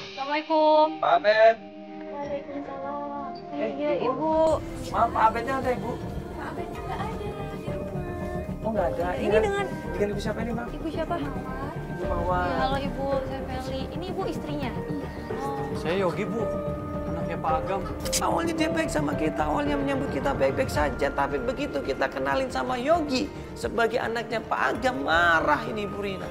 Assalamualaikum. Pak Abed. Waalaikumsalam. Iya, Ibu. Maaf, Pak Abednya ada, Ibu? Pak Abednya nggak ada di rumah. Oh, nggak ada. Ini dengan ibu siapa ini, Bang? Ibu siapa? Ibu Mawar. Ya, halo Ibu, saya Feli. Ini Ibu istrinya? Iya. Oh. Saya Yogi, Bu. Anaknya Pak Agam. Awalnya dia baik sama kita, awalnya menyambut kita baik-baik saja. Tapi begitu kita kenalin sama Yogi sebagai anaknya Pak Agam, marah ini Ibu Rina.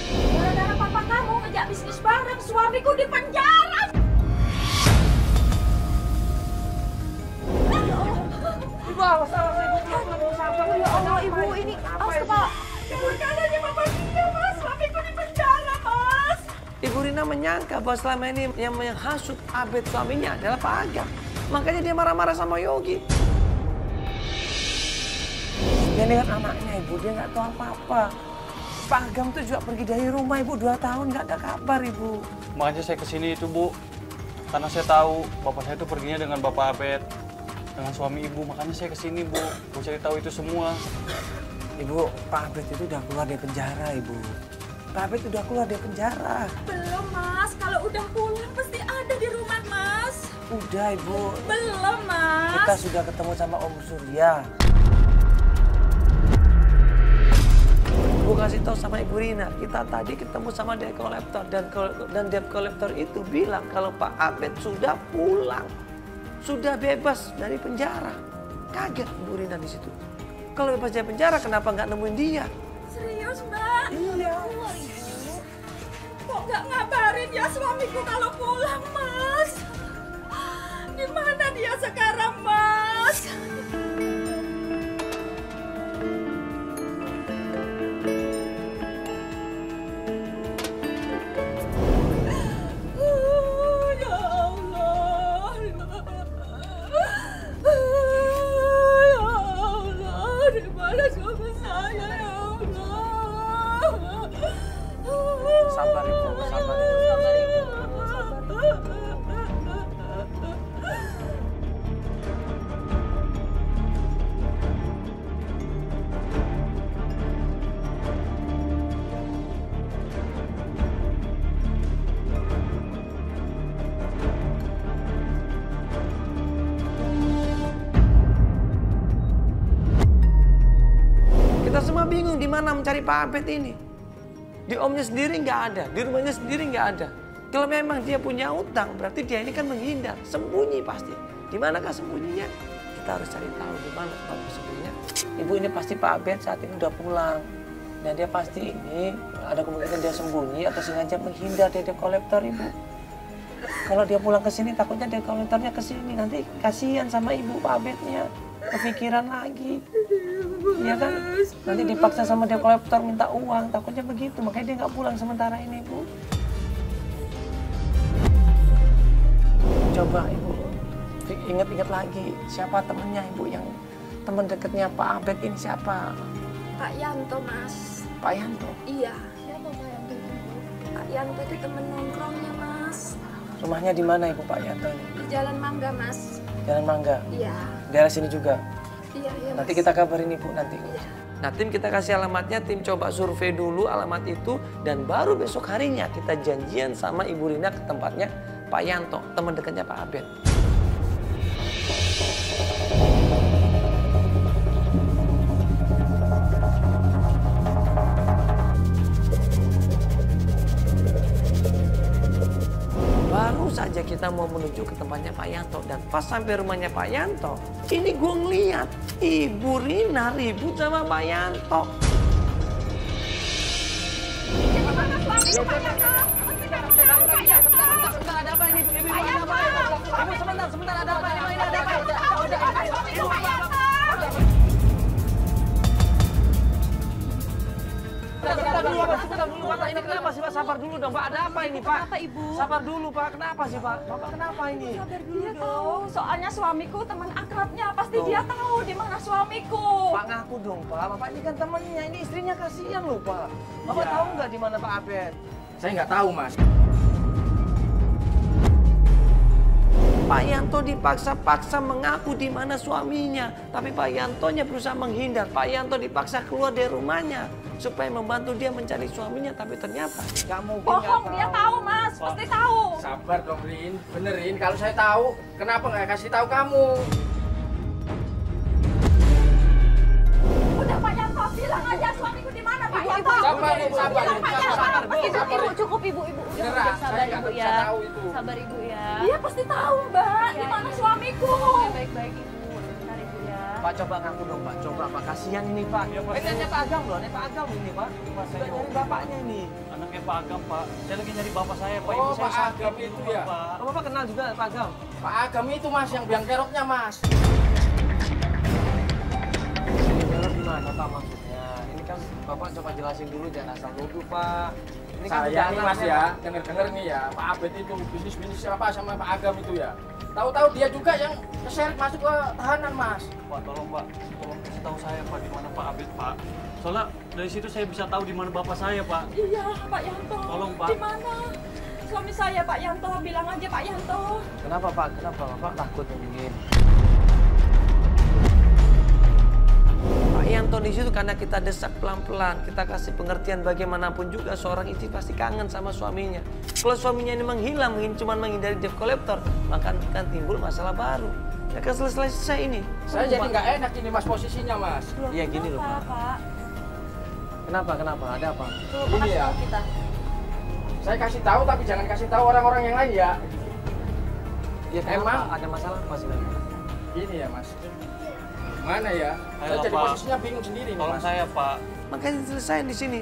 Gara-gara papa kamu ngejak bisnis bareng, suamiku di penjara. Ibu, awas, Ibu. Ya Allah, Ibu, ini awas Pak. Ibu katanya papa dia, Mas. Suamiku di penjara, Mas. Ibu Rina menyangka bahwa selama ini yang menghasut Abed suaminya adalah Pak Agam. Makanya dia marah-marah sama Yogi. Dia lihat anaknya, Ibu, dia nggak tahu apa-apa. Pak Agam tuh juga pergi dari rumah, Ibu, 2 tahun nggak ada kabar, Ibu. Makanya saya kesini itu, Bu. Karena saya tahu bapak saya itu perginya dengan Bapak Abed. Dengan suami Ibu. Makanya saya kesini, Bu. Mau cari tahu itu semua. Ibu, Pak Abed itu udah keluar dari penjara, Ibu. Pak Abed udah keluar dari penjara. Belum, Mas. Kalau udah pulang pasti ada di rumah, Mas. Udah, Ibu. Belum, Mas. Kita sudah ketemu sama Om Surya. Ibu kasih tahu sama Ibu Rina, kita tadi ketemu sama debt collector dan debt collector itu bilang kalau Pak Abed sudah pulang, sudah bebas dari penjara. Kaget Ibu Rina di situ. Kalau bebas dari penjara, kenapa nggak nemuin dia? Serius, Mbak? Iya. Kok nggak ngabarin ya suamiku kalau pulang, Mas? Di mana dia sekarang, Mas? Ya Allah. Ya Allah, di mana suami saya, ya Allah. Sabar, Ibu, sabar, Ibu, sabar, Ibu. Kita semua bingung di mana mencari Pak Abed ini. Di omnya sendiri nggak ada, di rumahnya sendiri nggak ada. Kalau memang dia punya utang, berarti dia ini kan menghindar, sembunyi pasti. Di manakah sembunyinya? Kita harus cari tahu di mana tempat sembunyinya. Ibu, ini pasti Pak Abed saat ini udah pulang. Dan dia pasti ini ada kemungkinan dia sembunyi atau sengaja menghindar dari debt collector, Ibu. Kalau dia pulang ke sini, takutnya debt collectornya ke sini. Nanti kasihan sama Ibu Pak Abednya. Kepikiran lagi. Iya kan? Nanti dipaksa sama debt collector minta uang. Takutnya begitu. Makanya dia nggak pulang sementara ini, Bu. Coba Ibu ingat-ingat lagi. Siapa temennya Ibu yang teman dekatnya Pak Abed ini siapa? Pak Yanto, Mas. Pak Yanto. Iya. Siapa Pak Yanto? Pak Yanto itu temen nongkrongnya, Mas. Rumahnya di mana Ibu Pak Yanto ini? Di Jalan Mangga, Mas. Jalan Mangga. Iya. Daerah sini juga. Iya, iya, Nanti Mas. kita kabarin Ibu nanti. Iya. Nah, tim kita kasih alamatnya, tim coba survei dulu alamat itu dan baru besok harinya kita janjian sama Ibu Rina ke tempatnya Pak Yanto, teman dekatnya Pak Abed. Baru saja kita mau menuju ke tempatnya Pak Yanto dan pas sampai rumahnya Pak Yanto, ini gue ngeliat Ibu Rina ribut sama Pak Yanto. Sebentar, ada apa ini? Sebentar dulu, Pak. Ini kenapa sih, Pak? Sabar dulu dong, Pak. Ada apa ini, Pak? Kenapa, Ibu? Sabar dulu, Pak. Kenapa sih, Pak? Bapak kenapa ini? Sabar dulu Dia dong. tahu, soalnya suamiku teman akrabnya. Pasti Tuh. dia tahu di mana suamiku. Pak ngaku dong, Pak. Bapak ini kan temennya. Ini istrinya kasihan loh, Pak. Bapak Ya. tahu nggak di mana Pak Abed? Saya nggak tahu, Mas. Pak Yanto dipaksa-paksa mengaku di mana suaminya. Tapi Pak Yantonya berusaha menghindar. Pak Yanto dipaksa keluar dari rumahnya supaya membantu dia mencari suaminya. Tapi ternyata Gak mungkin Bohong, nggak dia tahu mas, pasti tahu. Sabar dong Rin, benerin. Kalau saya tahu, kenapa nggak kasih tahu kamu? Udah Pak Yanto, bilang aja suamiku di mana Pak Yanto. Sabar, Rin, sabar, Bilang Rin, Pak Yanto. sabar, Ibu, cukup ibu. Udah, Beneran, sabar saya ibu nggak ya. bisa tahu itu. Sabar ibu ya. Dia pasti tahu mbak, Iya, di mana iya. suamiku. Oke, baik-baik ibu. Bentar ibu ya. Pak coba ngaku dong Pak, coba Pak, kasihan ini Pak. Iya, Pak. Ini Pak Agam loh, ini Pak Agam ini Pak. Pak, saya Sudah nyari bapaknya ini. Anaknya Pak Agam, Pak. Saya lagi nyari bapak saya, Pak. Oh, Ibu saya Pak sakit Agam di itu rumah, ya? Pak. Oh, Bapak kenal juga Pak Agam? Pak Agam itu mas, yang biang keroknya mas. Benar gimana Pak maksudnya? Ini kan Bapak coba jelasin dulu, jangan asal nuduh Pak. Ini kan Saya udah nih mas anaknya, ya, Pak. denger-denger nih ya, Pak Abed itu bisnis apa sama Pak Agam itu ya. Tahu-tahu dia juga yang keseret masuk ke tahanan mas. Pak, tolong kasih tahu saya Pak di mana Pak Abed, Pak. Soalnya dari situ saya bisa tahu di mana bapak saya, Pak. Iya Pak Yanto. Tolong, Pak. Di mana? Suami saya Pak Yanto, bilang aja Pak Yanto. Kenapa Pak? Kenapa Bapak takut mungkin? Pak Yanto di situ karena kita desak pelan-pelan, kita kasih pengertian bagaimanapun juga seorang istri pasti kangen sama suaminya. Kalau suaminya ini menghilang, cuma menghindari debt collector, maka akan timbul masalah baru. Ya kan selesai ini. Saya jadi nggak enak ini mas posisinya mas. Iya gini loh Pak. Pak. Kenapa? Ada apa? Tuh, Ini kasih ya. tahu kita. Saya kasih tahu tapi jangan kasih tahu orang-orang yang lain ya. Ya Emang? kenapa? Ada masalah apa sebenarnya? Gini ya mas. Mana ya? Saya Ayolah, jadi Pak. posisinya bingung sendiri nih Tolong mas. saya, Pak. Makanya selesai di sini.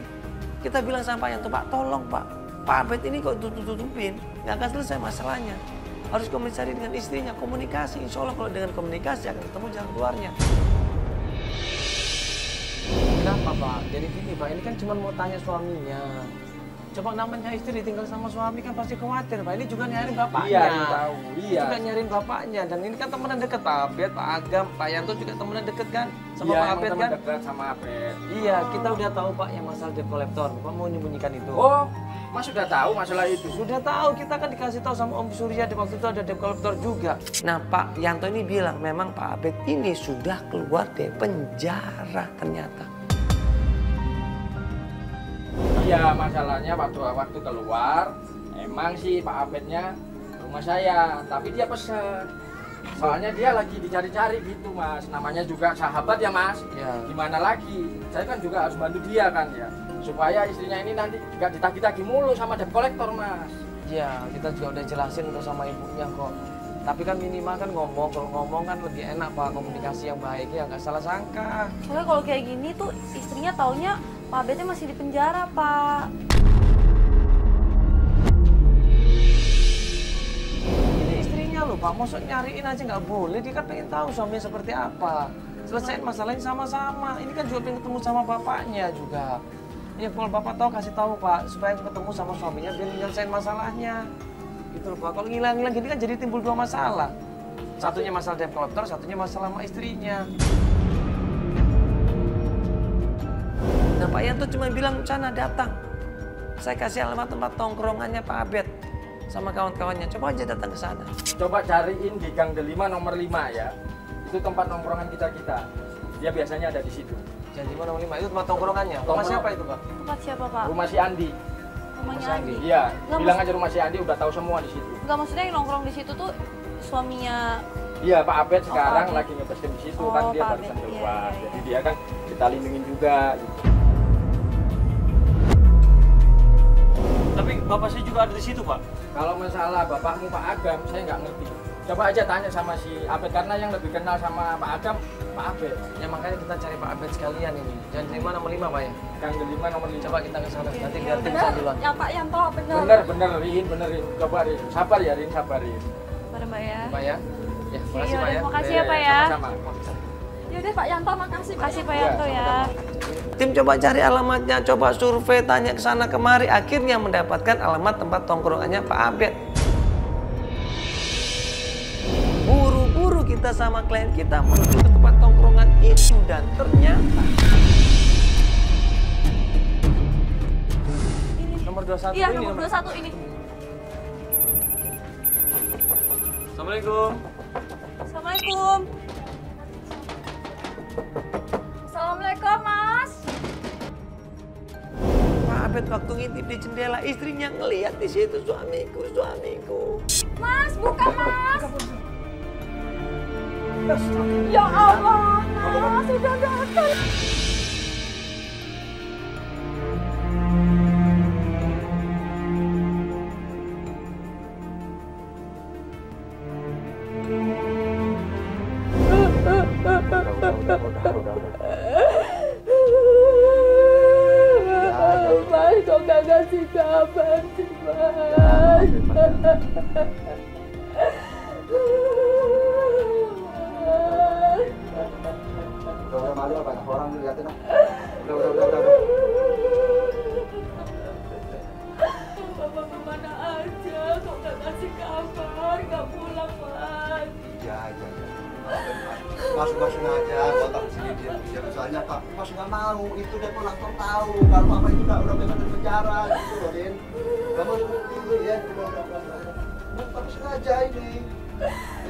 Kita bilang sama Pak Yanto, Pak tolong Pak. Pak Abed ini kok tutupin, nggak akan selesai masalahnya. Harus komunikasi dengan istrinya, komunikasi. Insya Allah kalau dengan komunikasi akan ketemu jalan keluarnya. Kenapa Pak? Jadi gini Pak, ini kan cuma mau tanya suaminya. Coba namanya istri ditinggal sama suami kan pasti khawatir Pak. Ini juga nyariin bapaknya. Iya, tahu. Iya. Juga nyariin bapaknya. Dan ini kan temenan deket Pak Abed, Pak Agam, Pak Yanto juga temenan deket kan? Sama Iya, Pak emang Abed teman kan? dekat sama Abed. Iya, kita udah tahu Pak yang masalah debt collector. Bapak mau menyembunyikan itu. Oh, mas sudah tahu masalah itu. Sudah tahu, kita kan dikasih tahu sama Om Surya di waktu itu ada debt collector juga. Nah Pak Yanto ini bilang memang Pak Abed ini sudah keluar dari penjara ternyata. Iya, masalahnya waktu keluar, emang sih Pak Abednya rumah saya, tapi dia pesen. Soalnya dia lagi dicari-cari gitu mas, namanya juga sahabat ya mas. Ya. Gimana lagi, saya kan juga harus bantu dia kan ya, supaya istrinya ini nanti nggak ditagih-tagih mulu sama debt collector mas. Ya, kita juga udah jelasin kok sama ibunya kok. Tapi kan minimal kan ngomong, kalau ngomong kan lebih enak Pak, komunikasi yang baik ya nggak salah sangka. Soalnya kalau kayak gini tuh istrinya taunya Pak Abednya masih di penjara, Pak. Ini istrinya loh Pak, maksud nyariin aja nggak boleh, dia kan pengen tahu suaminya seperti apa. Selesaiin masalahnya sama-sama, ini kan juga pengen ketemu sama bapaknya juga. Ya kalau bapak tahu kasih tahu Pak, supaya ketemu sama suaminya biar nyelesain masalahnya. Gitu loh Pak, kalau ngilang-ngilang gini kan jadi timbul dua masalah. Satunya masalah debt collector, satunya masalah sama istrinya. Nah Pak Yanto cuma bilang sana datang. Saya kasih alamat tempat tongkrongannya Pak Abed sama kawan-kawannya. Coba aja datang ke sana. Coba cariin di Gang Delima nomor 5 ya, itu tempat nongkrongan kita. Dia biasanya ada di situ. Jadi mana 5 itu tempat tongkrongannya. Rumah Tongkrong. siapa itu Pak? Tempat siapa, Pak? Rumah si Andi. Rumahnya Andi. Iya, Nggak, bilang aja rumah si Andi udah tahu semua di situ. Enggak, maksudnya yang nongkrong di situ tuh suaminya. Iya, Pak Abed sekarang Pak Abed. lagi ngebesin di situ Oh, kan dia Pak barusan Abed. keluar. Iya. Jadi dia kan kita lindungin juga gitu. Tapi bapak saya juga ada di situ, Pak. Kalau masalah bapakmu Pak Agam, saya nggak ngerti. Coba aja tanya sama si Abed karena yang lebih kenal sama Pak Agam, Pak Abed. Ya makanya kita cari Pak Abed sekalian ini. Jangan terima nomor 5 Pak ya. Gang Delima nomor 5. Coba kita ke sana. Nanti biar tim Bener, bisa duluan. ya Pak Yanto, bener. Benerin. Coba Rin, sabar ya Rin, sabarin. Pada Mbak ya. Pak ya. Ya, makasih Iya, Pak ya. terima kasih ya, Pak ya. Sama-sama. Yaudah Pak Yanto, makasih Kasih Pak Iya, Yanto ya. Tim coba cari alamatnya, coba survei, tanya ke sana kemari. Akhirnya mendapatkan alamat tempat tongkrongannya Pak Abed. Buru-buru kita sama klien kita menuju ke tempat tongkrongan itu dan ternyata Ini. nomor 21 Iya, ini nomor 21 ini. Assalamualaikum. Assalamualaikum. Assalamualaikum, Mas. Pak Abed waktu ngintip di jendela istrinya ngelihat di situ suamiku. Mas, buka, Mas. Ya Allah, Mas, sudah datang. Mas, kok gak ngasih kabar sih, Mas? Udah malu banyak orang liatin. Udah. Bapak kemana aja? Kok gak ngasih kabar? Gak pulang, Mas? Iya. Masuk aja, kotak sini dia. Soalnya Pak, Mas nggak mau. Itu dia pulang kok tahu. Kalau Papa itu udah bebas dari penjara, gitu loh, Din. Kamu ini ya, udah. Tapi sengaja ini.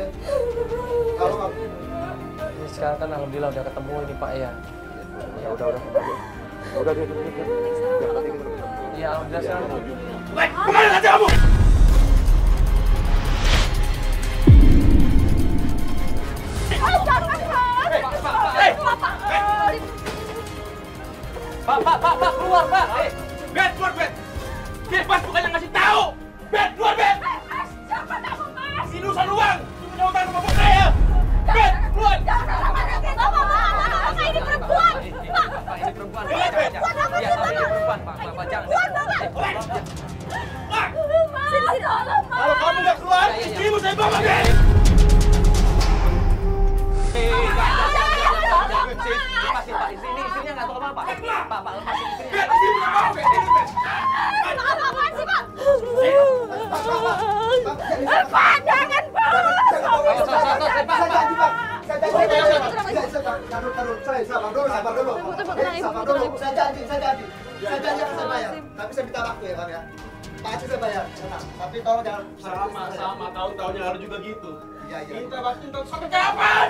Ya. Kalau aku Ini sekarang kan alhamdulillah udah ketemu ini Pak ya. ya udah. Udah dia. Iya alhamdulillah sekarang. Kemana aja kamu? Pak, keluar Pak. Bet, keluar Bet. Bebas bukannya ngasih tahu. Bet, keluar Bet. Mas, siapa kamu, Mas? Ini urusan uang. Itu punya utang sama bos saya. Bet, keluar. Jangan sama-sama gitu, Bapak ini perempuan. Pak ini perempuan. Keluar, Bet. Iya, Pak ini perempuan, Pak jangan. Sini, tolong, Mas. Kalau kamu nggak keluar, istrimu saya bawa Bet. Lepasin Pak, istrinya nggak tahu apa-apa. Pak, lepasin istrinya. Bet, istrimu nggak mau Bet. Ini Bet. Apa-apaan sih, Pak? Pak, jangan, Pak. Saya janji akan saya bayar. Tapi saya minta waktu ya, Pak ya. Pasti saya bayar. Tapi tolong jangan Sama, tahu-taunya harus juga gitu. Iya. Minta waktu untuk sampai kapan?